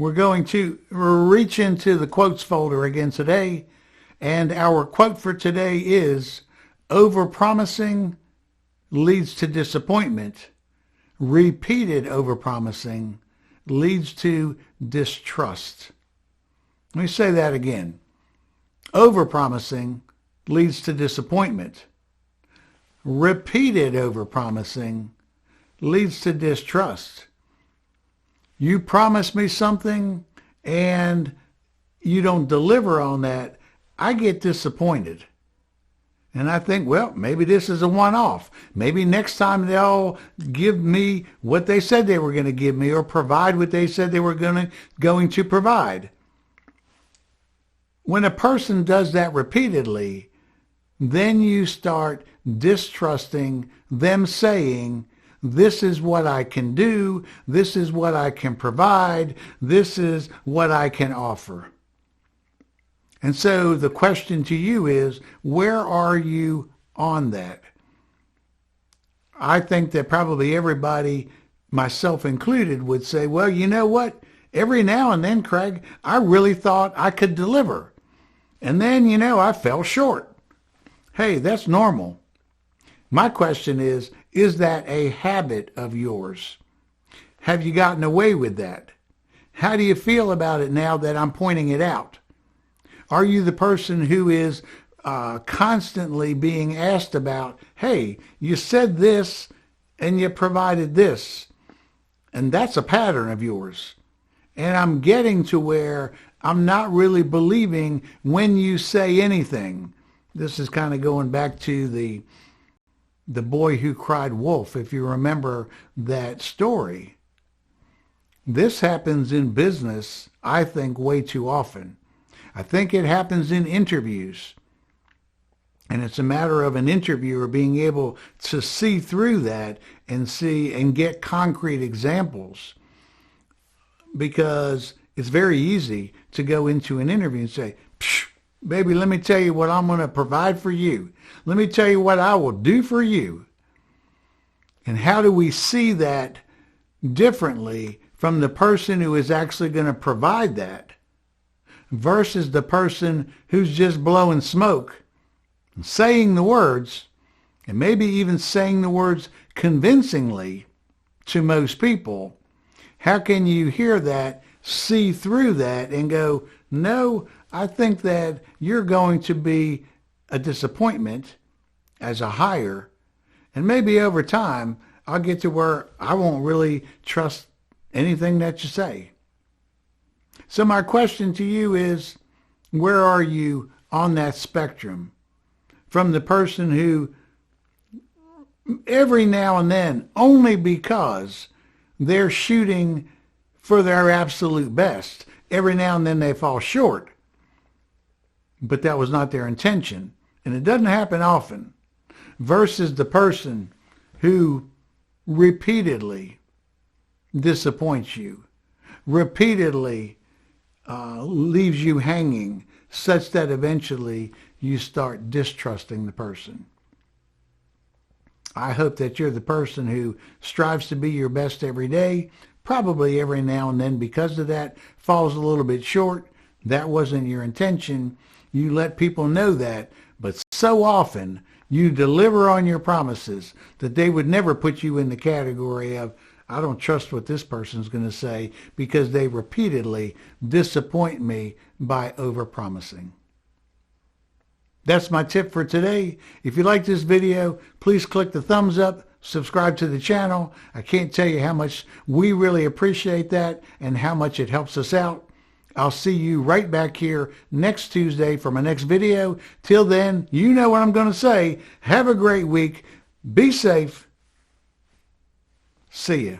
We're going to reach into the quotes folder again today, and our quote for today is, overpromising leads to disappointment. Repeated overpromising leads to distrust. Let me say that again. Overpromising leads to disappointment. Repeated overpromising leads to distrust. You promise me something and you don't deliver on that, I get disappointed. And I think, well, maybe this is a one-off. Maybe next time they'll give me what they said they were going to give me or provide what they said they were going to provide. When a person does that repeatedly, then you start distrusting them saying, this is what I can do, this is what I can provide, this is what I can offer. And so the question to you is, where are you on that? I think that probably everybody, myself included, would say, well, you know what? Every now and then, Craig, I really thought I could deliver. And then, I fell short. Hey, that's normal. My question is that a habit of yours? Have you gotten away with that? How do you feel about it now that I'm pointing it out? Are you the person who is constantly being asked about, hey, you said this and you provided this, and that's a pattern of yours. And I'm getting to where I'm not really believing when you say anything. This is kind of going back to the boy who cried wolf, if you remember that story. This happens in business, I think, way too often. I think it happens in interviews. And it's a matter of an interviewer being able to see through that and see and get concrete examples. Because it's very easy to go into an interview and say, baby, let me tell you what I'm going to provide for you. Let me tell you what I will do for you. And how do we see that differently from the person who is actually going to provide that versus the person who's just blowing smoke and saying the words, and maybe even saying the words convincingly to most people? How can you hear that, see through that, and go, no, I think that you're going to be a disappointment as a hire, and maybe over time I'll get to where I won't really trust anything that you say. So my question to you is, where are you on that spectrum? From the person who every now and then, only because they're shooting for their absolute best, every now and then they fall short, but that was not their intention, and it doesn't happen often, versus the person who repeatedly disappoints you, repeatedly leaves you hanging, such that eventually you start distrusting the person. I hope that you're the person who strives to be your best every day, probably every now and then because of that falls a little bit short. That wasn't your intention. You let people know that, but so often you deliver on your promises that they would never put you in the category of, I don't trust what this person's going to say, because they repeatedly disappoint me by overpromising. That's my tip for today. If you like this video, please click the thumbs up, subscribe to the channel. I can't tell you how much we really appreciate that and how much it helps us out. I'll see you right back here next Tuesday for my next video. Till then, you know what I'm going to say. Have a great week. Be safe. See ya.